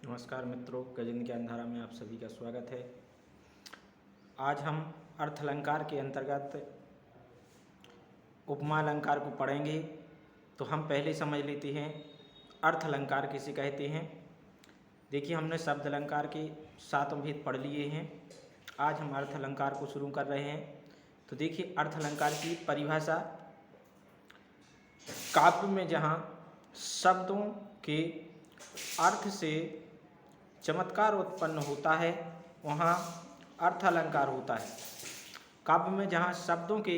नमस्कार मित्रों, गजन ज्ञान धारा में आप सभी का स्वागत है। आज हम अर्थ अलंकार के अंतर्गत उपमा अलंकार को पढ़ेंगे। तो हम पहले समझ लेते हैं अर्थ अलंकार किसे कहते हैं। देखिए, हमने शब्द अलंकार के 7 भेद पढ़ लिए हैं। आज हम अर्थ अलंकार को शुरू कर रहे हैं। तो देखिए, अर्थ अलंकार की परिभाषा, काव्य में जहाँ शब्दों के अर्थ से चमत्कार उत्पन्न होता है वहाँ अर्थ अलंकार होता है। काव्य में जहाँ शब्दों के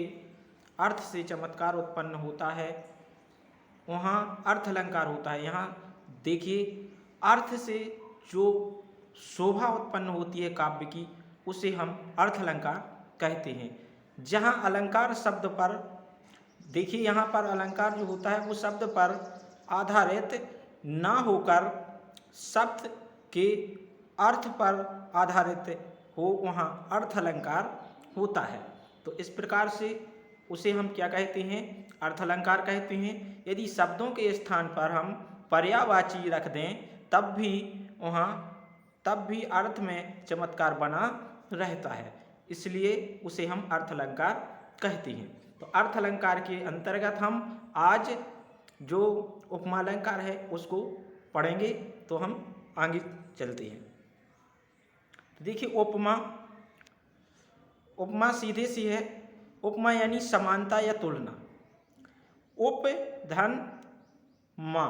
अर्थ से चमत्कार उत्पन्न होता है वहाँ अर्थ अलंकार होता है। यहाँ देखिए, अर्थ से जो शोभा उत्पन्न होती है काव्य की, उसे हम अर्थ अलंकार कहते हैं। जहाँ अलंकार शब्द पर, देखिए यहाँ पर अलंकार जो होता है वो शब्द पर आधारित ना होकर शब्द के अर्थ पर आधारित हो, वहाँ अर्थ अलंकार होता है। तो इस प्रकार से उसे हम क्या कहते हैं? अर्थ अलंकार कहते हैं। यदि शब्दों के स्थान पर हम पर्यायवाची रख दें तब भी अर्थ में चमत्कार बना रहता है, इसलिए उसे हम अर्थ अलंकार कहते हैं। तो अर्थ अलंकार के अंतर्गत हम आज जो उपमा अलंकार है उसको पढ़ेंगे। तो हम आगे चलते हैं। तो देखिए, उपमा सीधे सी है। उपमा यानी समानता या तुलना। उप धन मा।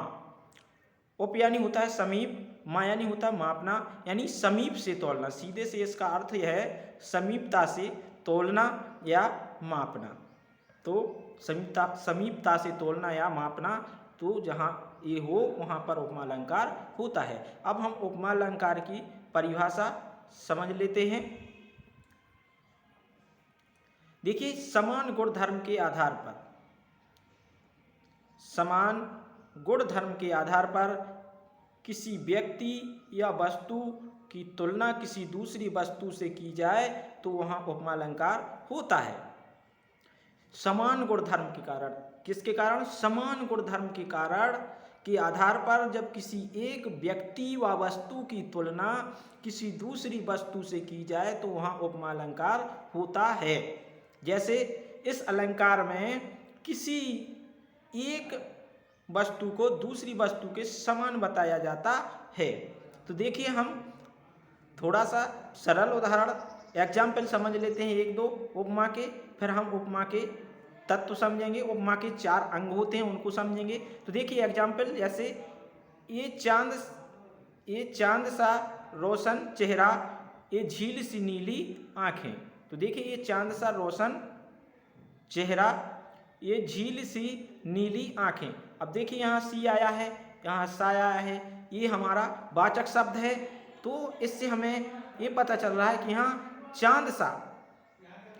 उप यानी होता है समीप, मा यानी होता है मापना, यानी समीप से तोलना। सीधे से इसका अर्थ यह है समीपता से तोलना या मापना। तो समीपता से तोलना या मापना, तो जहाँ ये हो वहाँ पर उपमा अलंकार होता है। अब हम उपमा अलंकार की परिभाषा समझ लेते हैं। देखिए, समान गुण धर्म के आधार पर किसी व्यक्ति या वस्तु की तुलना किसी दूसरी वस्तु से की जाए तो वहाँ उपमा अलंकार होता है। समान गुण धर्म के कारण, किसके कारण? समान गुण धर्म के कारण के आधार पर जब किसी एक व्यक्ति व वस्तु की तुलना किसी दूसरी वस्तु से की जाए तो वहाँ उपमा अलंकार होता है। जैसे इस अलंकार में किसी एक वस्तु को दूसरी वस्तु के समान बताया जाता है। तो देखिए, हम थोड़ा सा सरल उदाहरण एग्जाम्पल समझ लेते हैं, 1-2 उपमा के, फिर हम उपमा के तत्व समझेंगे। उपमा के 4 अंग होते हैं, उनको समझेंगे। तो देखिए एग्जाम्पल, जैसे ये चांद सा रोशन चेहरा, ये झील सी नीली आँखें। तो देखिए, ये चांद सा रोशन चेहरा, ये झील सी नीली आँखें। अब देखिए, यहाँ सी आया है, यहाँ सा आया है, ये हमारा वाचक शब्द है। तो इससे हमें ये पता चल रहा है कि यहाँ चांद सा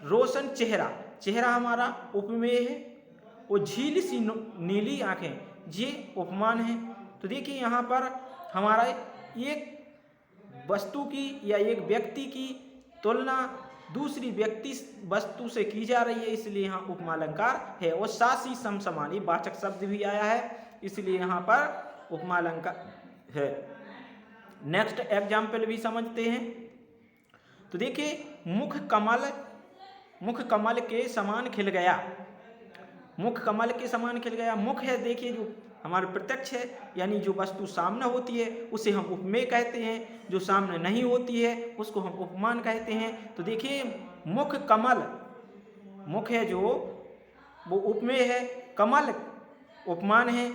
रोशन चेहरा हमारा उपमेय है, और झील सी नीली आँखें ये उपमान है। तो देखिए, यहाँ पर हमारा एक वस्तु की या एक व्यक्ति की तुलना दूसरी वस्तु से की जा रही है, इसलिए यहाँ उपमा अलंकार है। और सासी समसमानी वाचक शब्द भी आया है, इसलिए यहाँ पर उपमा अलंकार है। नेक्स्ट एग्जाम्पल भी समझते हैं। तो देखिए, मुख कमल के समान खिल गया। मुख कमल के समान खिल गया। मुख है, देखिए, जो हमारे प्रत्यक्ष है, यानी जो वस्तु सामने होती है उसे हम उपमेय कहते हैं, जो सामने नहीं होती है उसको हम उपमान कहते हैं। तो देखिए, मुख कमल, मुख है जो वो उपमेय है, कमल उपमान है।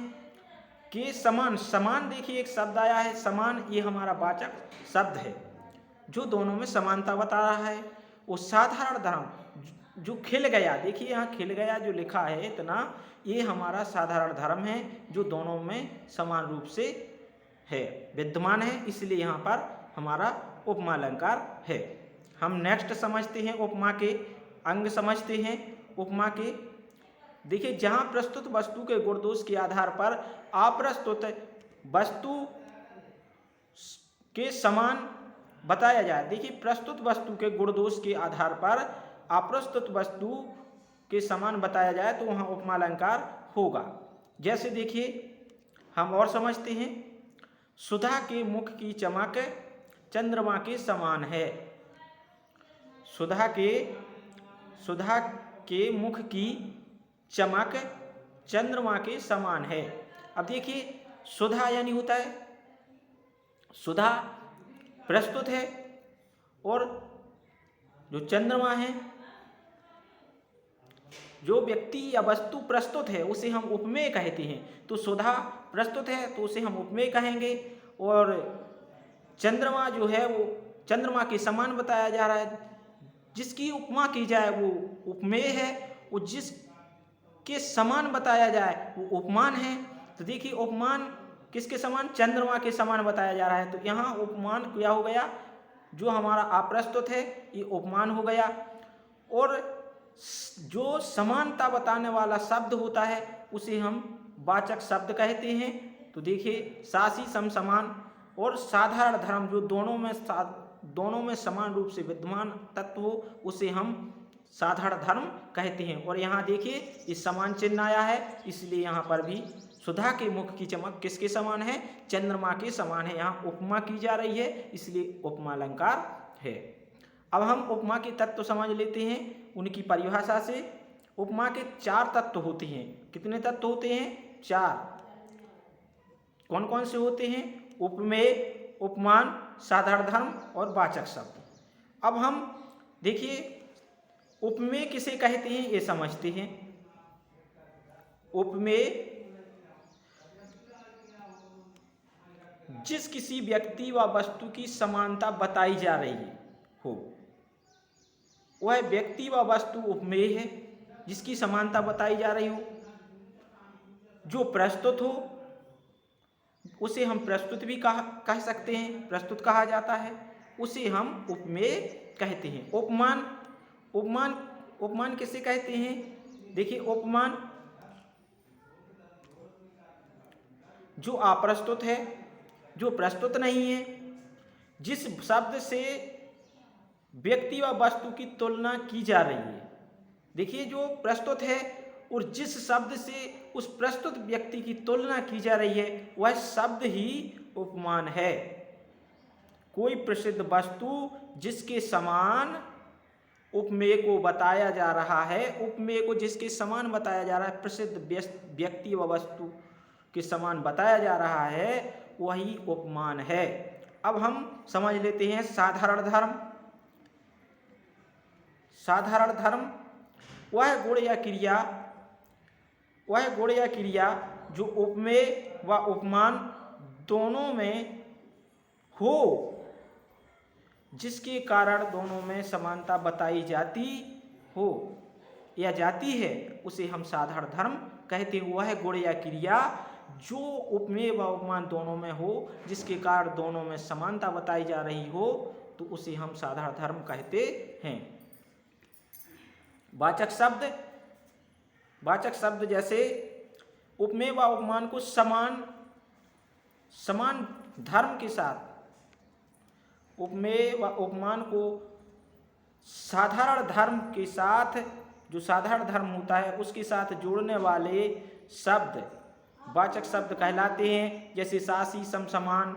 के समान देखिए एक शब्द आया है समान, ये हमारा वाचक शब्द है जो दोनों में समानता बता रहा है। वो साधारण धर्म जो खिल गया, देखिए यहाँ खिल गया जो लिखा है इतना, ये हमारा साधारण धर्म है जो दोनों में समान रूप से है, विद्यमान है, इसलिए यहाँ पर हमारा उपमा अलंकार है। हम नेक्स्ट समझते हैं, उपमा के अंग समझते हैं। उपमा के देखिए, जहाँ प्रस्तुत वस्तु के गुण दोष के आधार पर अप्रस्तुत वस्तु के समान बताया जाए। देखिए, प्रस्तुत वस्तु के गुण दोष के आधार पर अप्रस्तुत वस्तु के समान बताया जाए तो वहाँ उपमा अलंकार होगा। जैसे देखिए, हम और समझते हैं। सुधा के मुख की चमक चंद्रमा के समान है। सुधा के मुख की चमक चंद्रमा के समान है। अब देखिए, सुधा यानी होता है, सुधा प्रस्तुत है, और जो चंद्रमा है, जो व्यक्ति या वस्तु प्रस्तुत है उसे हम उपमेय कहते हैं। तो सुधा प्रस्तुत है तो उसे हम उपमेय कहेंगे, और चंद्रमा जो है वो चंद्रमा के समान बताया जा रहा है, जिसकी उपमा की जाए वो उपमेय है, और जिसके समान बताया जाए वो उपमान है। तो देखिए, उपमान किसके समान? चंद्रमा के समान बताया जा रहा है। तो यहाँ उपमान क्या हो गया? जो हमारा अप्रस्तुत है ये उपमान हो गया। और जो समानता बताने वाला शब्द होता है उसे हम वाचक शब्द कहते हैं। तो देखिए, सासी सम समान और साधारण धर्म, जो दोनों में समान रूप से विद्यमान तत्व हो उसे हम साधारण धर्म कहते हैं। और यहाँ देखिए, इस समान चिन्ह आया है, इसलिए यहाँ पर भी सुधा के मुख की चमक किसके समान है? चंद्रमा के समान है। यहाँ उपमा की जा रही है, इसलिए उपमा अलंकार है। अब हम उपमा के तत्व समझ लेते हैं उनकी परिभाषा से। उपमा के 4 तत्व होते हैं। कितने तत्व होते हैं? 4। कौन कौन से होते हैं? उपमेय, उपमान, साधारण धर्म और वाचक शब्द। अब हम देखिए, उपमेय किसे कहते हैं ये समझते हैं। उपमेय जिस किसी व्यक्ति व वस्तु की समानता बताई जा रही हो, वह व्यक्ति व वस्तु उपमेय है। जिसकी समानता बताई जा रही हो, जो प्रस्तुत हो उसे हम प्रस्तुत भी कह सकते हैं, प्रस्तुत कहा जाता है, उसे हम उपमेय कहते हैं। उपमान किसे कहते हैं? देखिए, उपमान जो अप्रस्तुत है, जो प्रस्तुत नहीं है, जिस शब्द से व्यक्ति व वस्तु की तुलना की जा रही है। देखिए, जो प्रस्तुत है और जिस शब्द से उस प्रस्तुत व्यक्ति की तुलना की जा रही है वह शब्द ही उपमान है। कोई प्रसिद्ध वस्तु जिसके समान उपमेय को बताया जा रहा है, उपमेय को जिसके समान बताया जा रहा है, प्रसिद्ध व्यक्ति व वस्तु के समान बताया जा रहा है, वही उपमान है। अब हम समझ लेते हैं साधारण धर्म। साधारण धर्म वह गुण या क्रिया जो उपमेय व उपमान दोनों में हो, जिसके कारण दोनों में समानता बताई जाती हो या जाती है, उसे हम साधारण धर्म कहते हैं। वह गुण या क्रिया जो उपमेय व उपमान दोनों में हो, जिसके कारण दोनों में समानता बताई जा रही हो, तो उसे हम साधारण धर्म कहते हैं। वाचक शब्द जैसे उपमेय व उपमान को समान धर्म के साथ, उपमेय व उपमान को साधारण धर्म के साथ, जो साधारण धर्म होता है उसके साथ जोड़ने वाले शब्द वाचक शब्द कहलाते हैं। जैसे सासी सम समान,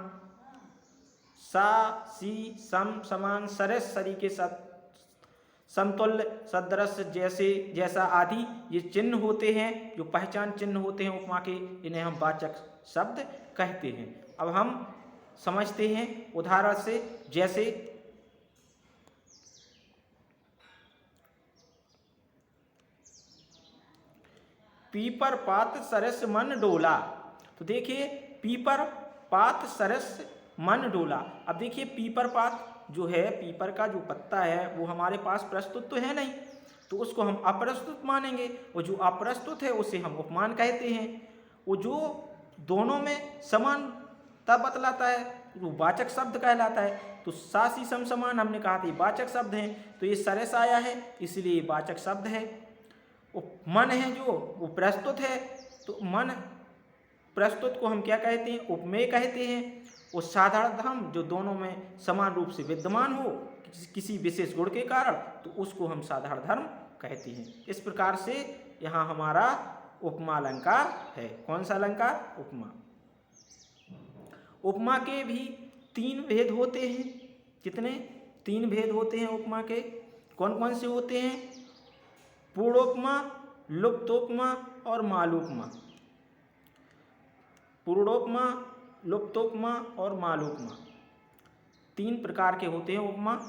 सा सी सम समान, सरस सरी के समतुल्य, सदृश, जैसा आदि ये चिन्ह होते हैं, जो पहचान चिन्ह होते हैं उपमा के, इन्हें हम वाचक शब्द कहते हैं। अब हम समझते हैं उदाहरण से। जैसे पीपर पात सरस मन डोला। तो देखिए, पीपर पात सरस मन डोला। अब देखिए, पीपर पात जो है, पीपर का जो पत्ता है वो हमारे पास प्रस्तुत तो है नहीं, तो उसको हम अप्रस्तुत मानेंगे, और जो अप्रस्तुत है उसे हम उपमान कहते हैं। वो जो दोनों में समानता बतलाता है वो वाचक शब्द कहलाता है। तो सासी सम समान हमने कहा था ये वाचक शब्द हैं, तो ये सरस आया है इसलिए वाचक शब्द है। मन है जो वो प्रस्तुत है, तो मन प्रस्तुत को हम क्या कहते हैं? उपमेय कहते हैं। और साधारण धर्म जो दोनों में समान रूप से विद्यमान हो किसी विशेष गुण के कारण, तो उसको हम साधारण धर्म कहते हैं। इस प्रकार से यहाँ हमारा उपमा अलंकार है। कौन सा अलंकार? उपमा। उपमा के भी 3 भेद होते हैं। कितने? 3 भेद होते हैं उपमा के। कौन कौन से होते हैं? पूर्णोपमा, लुप्तोपमा और मालोपमा। पूर्णोपमा, लुप्तोपमा और मालोपमा 3 प्रकार के होते हैं उपमा।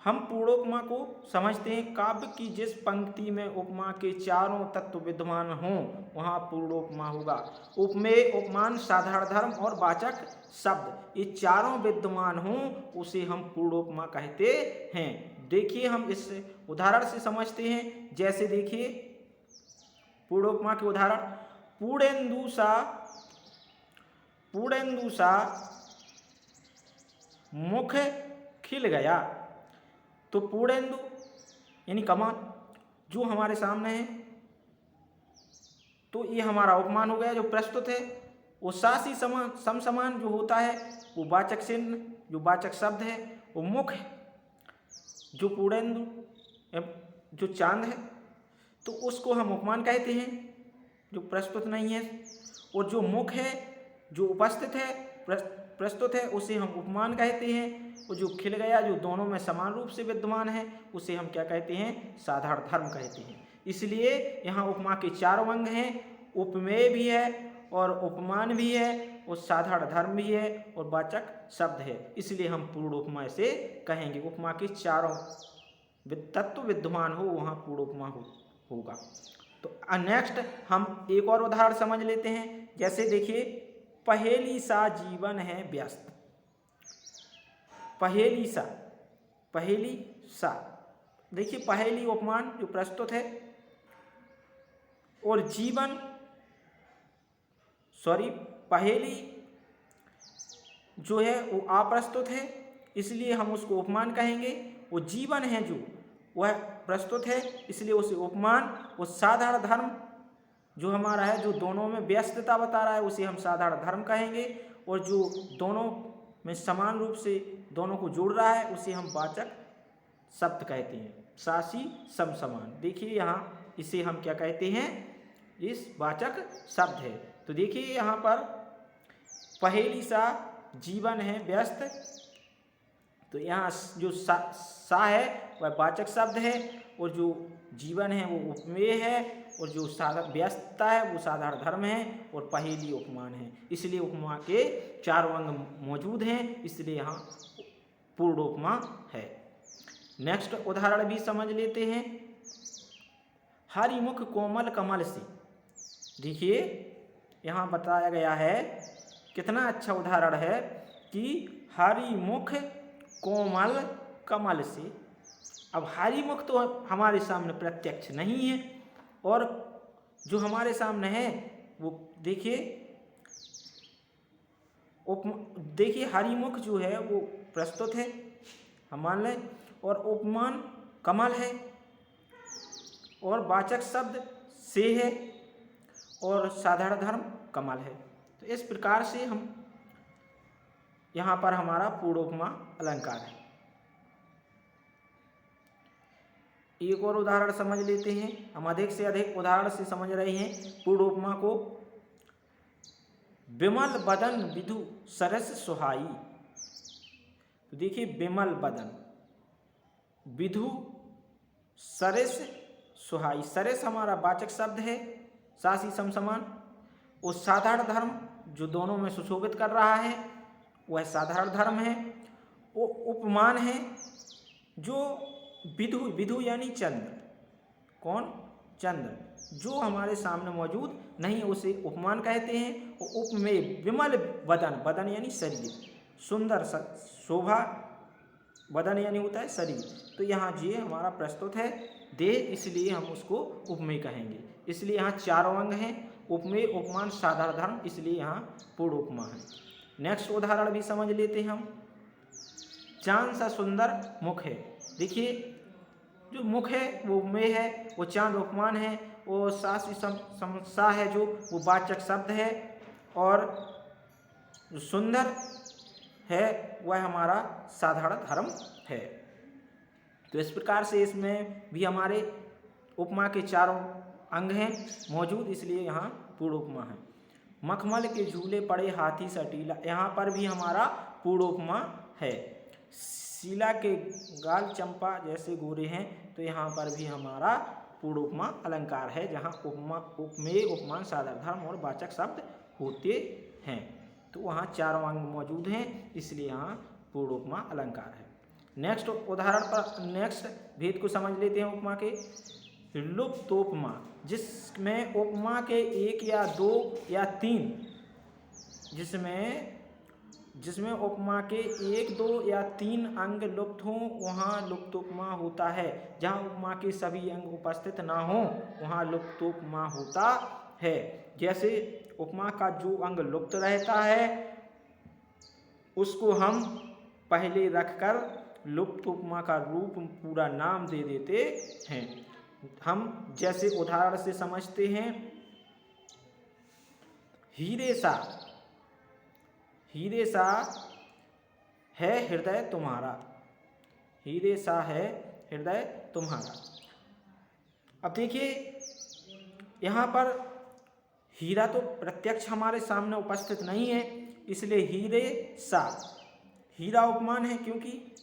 हम पूर्णोपमा को समझते हैं, काव्य की जिस पंक्ति में उपमा के चारों तत्व विद्यमान हों वहाँ पूर्णोपमा होगा। उपमेय, उपमान, साधारण धर्म और वाचक शब्द ये चारों विद्यमान हों उसे हम पूर्णोपमा कहते हैं। देखिए हम इस उदाहरण से समझते हैं। जैसे देखिए पूर्णोपमा के उदाहरण, पूर्णेन्दु सा मुख खिल गया। तो पूर्णेन्दु यानी कमल जो हमारे सामने है, तो ये हमारा उपमान हो गया जो प्रस्तुत है। वो सासी समान समसमान जो होता है वो वाचक चिन्ह, जो वाचक शब्द है। वो मुख जो पूर्णेन्दु जो चांद है, तो उसको हम उपमान कहते हैं जो प्रस्तुत नहीं है। और जो मुख है जो उपस्थित है, प्रस्तुत है, उसे हम उपमान कहते हैं। और जो खिल गया जो दोनों में समान रूप से विद्यमान है उसे हम क्या कहते हैं? साधारण धर्म कहते हैं। इसलिए यहाँ उपमा के 4 अंग हैं। उपमेय भी है और उपमान भी है और साधारण धर्म भी है और वाचक शब्द है। इसलिए हम पूर्ण उपमा से कहेंगे। उपमा के चारों तत्व विद्यमान हो वहाँ पूर्ण उपमा होगा। तो नेक्स्ट हम एक और उदाहरण समझ लेते हैं। जैसे देखिए, पहेली सा जीवन है व्यस्त। पहेली सा देखिए, पहेली उपमान जो प्रस्तुत है और जीवन पहेली जो है वो अप्रस्तुत है, इसलिए हम उसको उपमान कहेंगे। वो जीवन है जो वह प्रस्तुत है, इसलिए उसे उपमान। और साधारण धर्म जो हमारा है जो दोनों में व्यस्तता बता रहा है उसे हम साधारण धर्म कहेंगे। और जो दोनों में समान रूप से दोनों को जोड़ रहा है उसे हम वाचक शब्द कहते हैं, सासी समसमान। देखिए यहाँ इसे हम क्या कहते हैं? इस वाचक शब्द है। तो देखिए यहाँ पर पहेली सा जीवन है व्यस्त, तो यहाँ जो सा है वह वाचक शब्द है और जो जीवन है वो उपमेय है और जो व्यस्तता है वो साधारण धर्म है और पहेली उपमान है। इसलिए उपमा के 4 अंग मौजूद हैं, इसलिए यहाँ पूर्ण उपमा है। नेक्स्ट उदाहरण भी समझ लेते हैं। हरिमुख कोमल कमल से। देखिए यहाँ बताया गया है, कितना अच्छा उदाहरण है कि हरिमुख कोमल कमल से। अब हरिमुख तो हमारे सामने प्रत्यक्ष नहीं है और जो हमारे सामने है वो देखिए हरिमुख जो है वो प्रस्तुत है, हम मान लें, और उपमान कमल है और वाचक शब्द से है और साधारण धर्म कमल है। तो इस प्रकार से हम यहाँ पर हमारा पूर्ण उपमा अलंकार है। एक और उदाहरण समझ लेते हैं। हम अधिक से अधिक उदाहरण से समझ रहे हैं पूर्ण उपमा को। विमल बदन विधु सरस सुहाई। तो देखिए विमल बदन विधु सरस सुहाई। सरस हमारा वाचक शब्द है, सासी समसमान। और साधारण धर्म जो दोनों में सुशोभित कर रहा है वह साधारण धर्म है। वो उपमान है जो विधु यानी चंद्र, कौन? चंद्र जो हमारे सामने मौजूद नहीं उसे उपमान कहते हैं। उपमेय विमल बदन यानी शरीर, सुंदर शोभा, बदन यानी होता है शरीर। तो यहाँ ये हमारा प्रस्तुत है देह, इसलिए हम उसको उपमेय कहेंगे। इसलिए यहाँ 4 अंग हैं, उपमेय, उपमान, साधारण धर्म, इसलिए यहाँ पूर्ण उपमा है। नेक्स्ट उदाहरण भी समझ लेते हैं हम। चांद सा सुंदर मुख है। देखिए जो मुख है वो उपमेय है, वो चांद उपमान है, वो सा है जो वो वाचक शब्द है और जो सुंदर है वह हमारा साधारण धर्म है। तो इस प्रकार से इसमें भी हमारे उपमा के 4 अंग हैं मौजूद, इसलिए यहाँ पूर्ण उपमा है। मखमल के झूले पड़े हाथी सटीला, यहाँ पर भी हमारा पूर्ण उपमा है। शीला के गाल चंपा जैसे गोरे हैं, तो यहाँ पर भी हमारा पूर्ण उपमा अलंकार है, जहाँ उपमा, उपमेय, उपमान, साधारण धर्म और वाचक शब्द होते हैं। तो वहाँ चारों अंग मौजूद हैं, इसलिए यहाँ पूर्ण उपमा अलंकार है। नेक्स्ट उदाहरण पर नेक्स्ट भेद को समझ लेते हैं उपमा के। लुप्तोपमा, जिसमें उपमा के एक या दो या तीन, जिसमें उपमा के एक, दो या तीन अंग लुप्त हों, वहाँ लुप्तोपमा होता है। जहाँ उपमा के सभी अंग उपस्थित ना हों, वहाँ लुप्तोपमा होता है। जैसे उपमा का जो अंग लुप्त रहता है उसको हम पहले रखकर लुप्त उपमा का रूप पूरा नाम दे देते हैं। हम जैसे उदाहरण से समझते हैं, हीरे सा है हृदय तुम्हारा, हीरे सा है हृदय तुम्हारा। अब देखिए यहाँ पर हीरा तो प्रत्यक्ष हमारे सामने उपस्थित नहीं है, इसलिए हीरे सा हीरा उपमान है, क्योंकि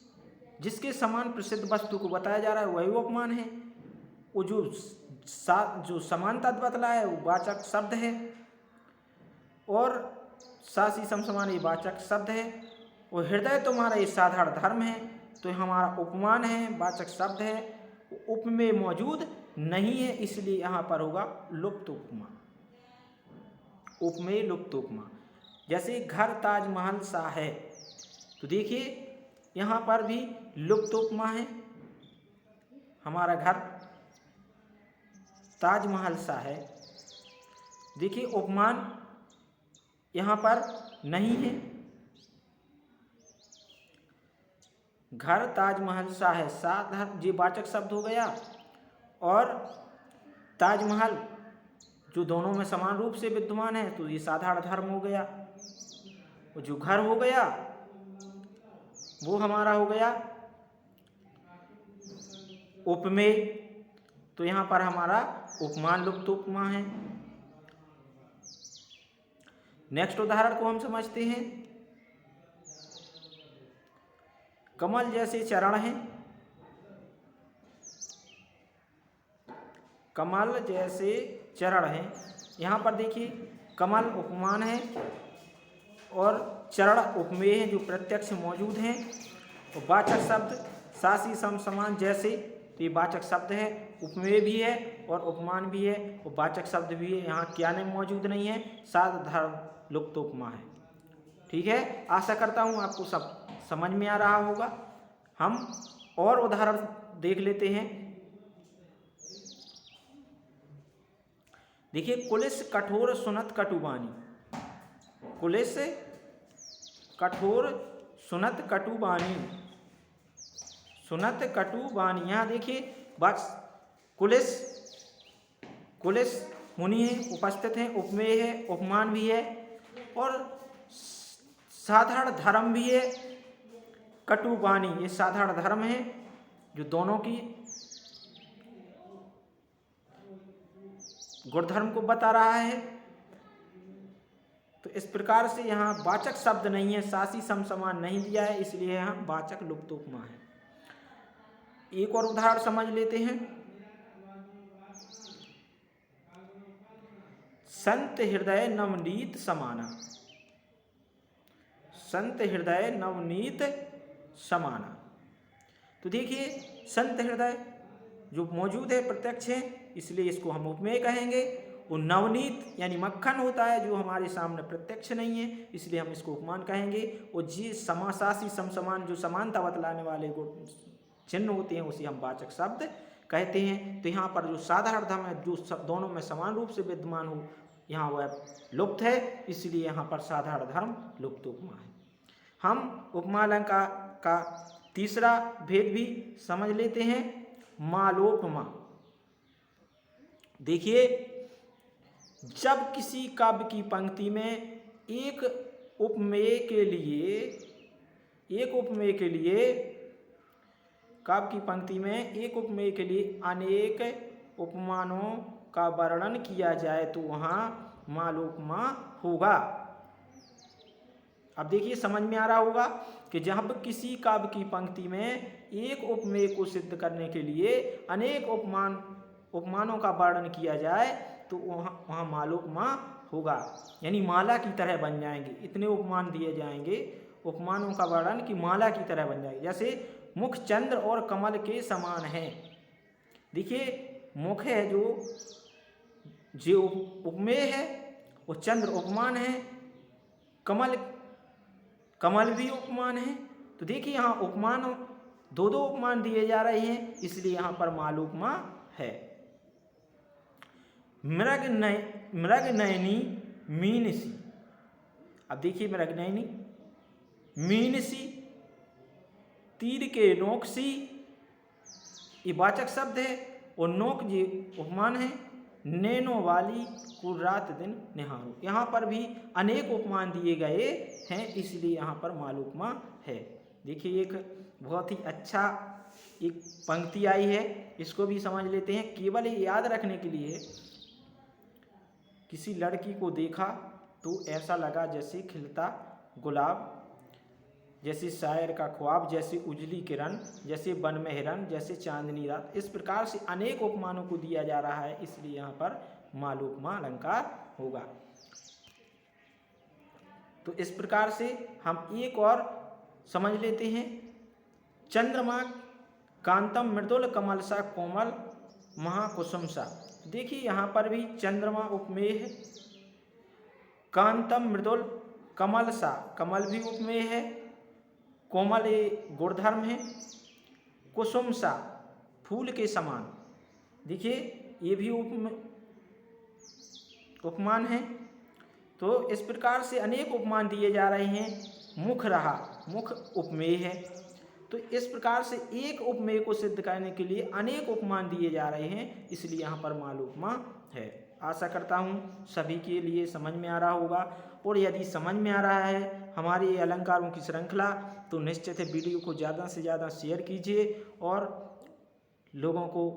जिसके समान प्रसिद्ध वस्तु को बताया जा रहा है वही उपमान है। वो जो समानता बतला है वो वाचक शब्द है, और सासी समसमान ये वाचक शब्द है, और हृदय तुम्हारा ये साधारण धर्म है, तो हमारा उपमान है, वाचक शब्द है, उप में मौजूद नहीं है, इसलिए यहाँ पर होगा लुप्त उपमा, उपमेय लुप्त उपमा। जैसे घर ताजमहल सा है, तो देखिए यहाँ पर भी लुप्त उपमा है, हमारा घर ताजमहल सा है। देखिए उपमान यहाँ पर नहीं है, घर ताजमहल सा है, साधारण जी वाचक शब्द हो गया, और ताजमहल जो दोनों में समान रूप से विद्यमान है तो ये साधारण धर्म हो गया, और जो घर हो गया वो हमारा हो गया उपमेय, तो यहाँ पर हमारा उपमान लुप्त उपमा है। नेक्स्ट उदाहरण को हम समझते हैं, कमल जैसे चरण हैं, कमल जैसे चरण हैं। यहाँ पर देखिए कमल उपमान है और चरण उपमेय है जो प्रत्यक्ष मौजूद हैं, और वाचक शब्द सासी सम समान जैसे, तो ये वाचक शब्द है, उपमेय भी है और उपमान भी है और वाचक शब्द भी है। यहाँ क्या नहीं मौजूद नहीं है, साधारण लुप्त उपमा है। ठीक है, आशा करता हूँ आपको सब समझ में आ रहा होगा। हम और उदाहरण देख लेते हैं। देखिए कुलिस कठोर सुनत कटुबानी, कुलिस कठोर सुनत कटुबानी, सुनत कटुबानी। यहाँ देखिए बस कुलिस मुनि है, उपस्थित है, उपमेय है, उपमान भी है और साधारण धर्म भी है। कटुबानी ये साधारण धर्म है जो दोनों की गुणधर्म को बता रहा है। तो इस प्रकार से यहाँ वाचक शब्द नहीं है, सासी सम समान नहीं दिया है, इसलिए यहाँ वाचक लुप्त उपमा है। एक और उदाहरण समझ लेते हैं। संत हृदय नवनीत समाना, संत हृदय नवनीत समाना। तो देखिए संत हृदय जो मौजूद है प्रत्यक्ष है, इसलिए इसको हम उपमेय कहेंगे। वो नवनीत यानी मक्खन होता है जो हमारे सामने प्रत्यक्ष नहीं है, इसलिए हम इसको उपमान कहेंगे। और जी समासासी समसमान जो समानता बतलाने वाले चिन्ह होते हैं उसे हम वाचक शब्द कहते हैं। तो यहाँ पर जो साधारण धर्म है जो दोनों में समान रूप से विद्यमान हो, यहाँ वह लुप्त है, इसलिए यहाँ पर साधारण धर्म लुप्त उपमा है। हम उपमा अलंकार का तीसरा भेद भी समझ लेते हैं, मालोपमा। देखिए जब किसी काव्य की पंक्ति में एक उपमेय के लिए काव्य की पंक्ति में एक उपमेय के लिए अनेक उपमानों का वर्णन किया जाए तो वहाँ मालोपमा होगा। अब देखिए समझ में आ रहा होगा कि जब किसी काव्य की पंक्ति में एक उपमेय को सिद्ध करने के लिए अनेक उपमानों का वर्णन किया जाए तो वहाँ मालोपमा होगा, यानी माला की तरह बन जाएंगे। इतने उपमान दिए जाएंगे उपमानों का वर्णन कि माला की तरह बन जाएगी। जैसे मुख चंद्र और कमल के समान है। देखिए मुख है जो उपमेय है, वो चंद्र उपमान है, कमल भी उपमान है। तो देखिए यहाँ उपमान दो उपमान दिए जा रहे हैं, इसलिए यहाँ पर मालोपमा है। मृगनयनी मीनसी। अब देखिए मृगनयनी मीनसी, तीर के नोक सी, ये वाचक शब्द है और नोक जी उपमान है। नैनो वाली को रात दिन निहारो, यहाँ पर भी अनेक उपमान दिए गए हैं, इसलिए यहाँ पर मालोपमा है। देखिए एक बहुत ही अच्छा एक पंक्ति आई है, इसको भी समझ लेते हैं। केवल ये याद रखने के लिए, किसी लड़की को देखा तो ऐसा लगा जैसे खिलता गुलाब, जैसे शायर का ख्वाब, जैसे उजली किरण, जैसे वन में हिरन, जैसे चांदनी रात। इस प्रकार से अनेक उपमानों को दिया जा रहा है, इसलिए यहाँ पर मालोपमा अलंकार होगा। तो इस प्रकार से हम एक और समझ लेते हैं। चंद्रमा कांतम मृदुल कमलसा कोमल महाकुसुमसा। देखिए यहाँ पर भी चंद्रमा उपमेय है, कांतम मृदुल कमलसा, कमल भी उपमेय है, कोमल ये गुणधर्म है, कुसुमसा फूल के समान। देखिए ये भी उपमान है। तो इस प्रकार से अनेक उपमान दिए जा रहे हैं। मुख रहा, मुख उपमेय है। तो इस प्रकार से एक उपमेय को सिद्ध करने के लिए अनेक उपमान दिए जा रहे हैं, इसलिए यहाँ पर मालोपमा है। आशा करता हूँ सभी के लिए समझ में आ रहा होगा, और यदि समझ में आ रहा है हमारी अलंकारों की श्रृंखला, तो निश्चित है वीडियो को ज़्यादा से ज़्यादा शेयर कीजिए और लोगों को,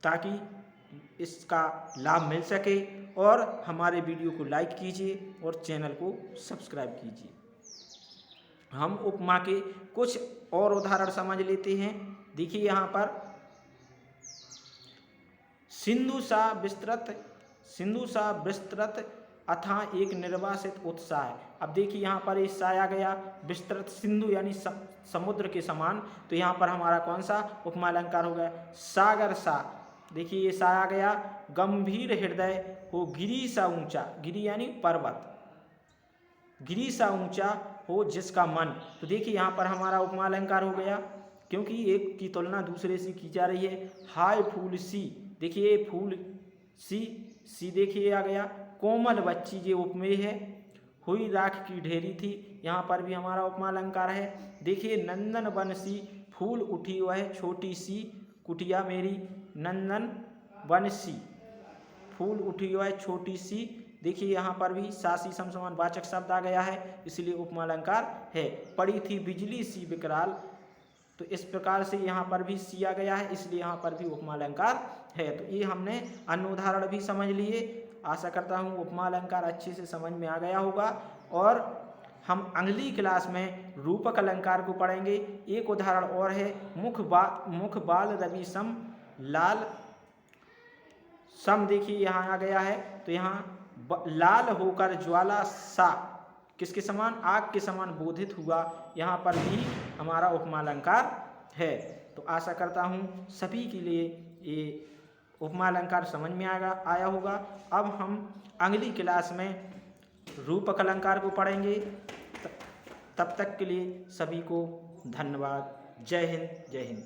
ताकि इसका लाभ मिल सके। और हमारे वीडियो को लाइक कीजिए और चैनल को सब्सक्राइब कीजिए। हम उपमा के कुछ और उदाहरण समझ लेते हैं। देखिए यहाँ पर सिंधु सा विस्तृत अथा एक निर्वासित उत्साह। अब देखिए यहाँ पर इस आ गया विस्तृत, सिंधु यानी समुद्र के समान। तो यहाँ पर हमारा कौन सा उपमा अलंकार हो गया? सागर सा। देखिए ये सा आ गया। गंभीर हृदय हो गिरी सा ऊंचा, गिरी यानी पर्वत, गिरी सा ऊंचा हो जिसका मन। तो देखिए यहाँ पर हमारा उपमा अलंकार हो गया, क्योंकि एक की तुलना दूसरे से की जा रही है। हाय फूल सी, देखिए फूल सी देखिए आ गया। कोमल बच्ची ये उपमेय है। हुई राख की ढेरी थी, यहाँ पर भी हमारा उपमा अलंकार है। देखिए नंदन वन सी, फूल उठी वह छोटी सी कुटिया मेरी। नंदन वन सी, फूल उठी वह छोटी सी। देखिए यहाँ पर भी सासी समसमान वाचक शब्द आ गया है, इसलिए उपमा अलंकार है। पड़ी थी बिजली सी विकराल, तो इस प्रकार से यहाँ पर भी सी आ गया है, इसलिए यहाँ पर भी उपमा अलंकार है। तो ये हमने अन्य उदाहरण भी समझ लिए। आशा करता हूँ उपमा अलंकार अच्छे से समझ में आ गया होगा। और हम अगली क्लास में रूपक अलंकार को पढ़ेंगे। एक उदाहरण और है, मुख बाल रवि सम लाल सम। देखिए यहाँ आ गया है। तो यहाँ लाल होकर ज्वाला सा, किसके समान? आग के समान बोधित हुआ। यहाँ पर भी हमारा उपमा अलंकार है। तो आशा करता हूँ सभी के लिए ये उपमा अलंकार समझ में आया होगा। अब हम अगली क्लास में रूपक अलंकार को पढ़ेंगे। तब तक के लिए सभी को धन्यवाद। जय हिंद, जय हिंद।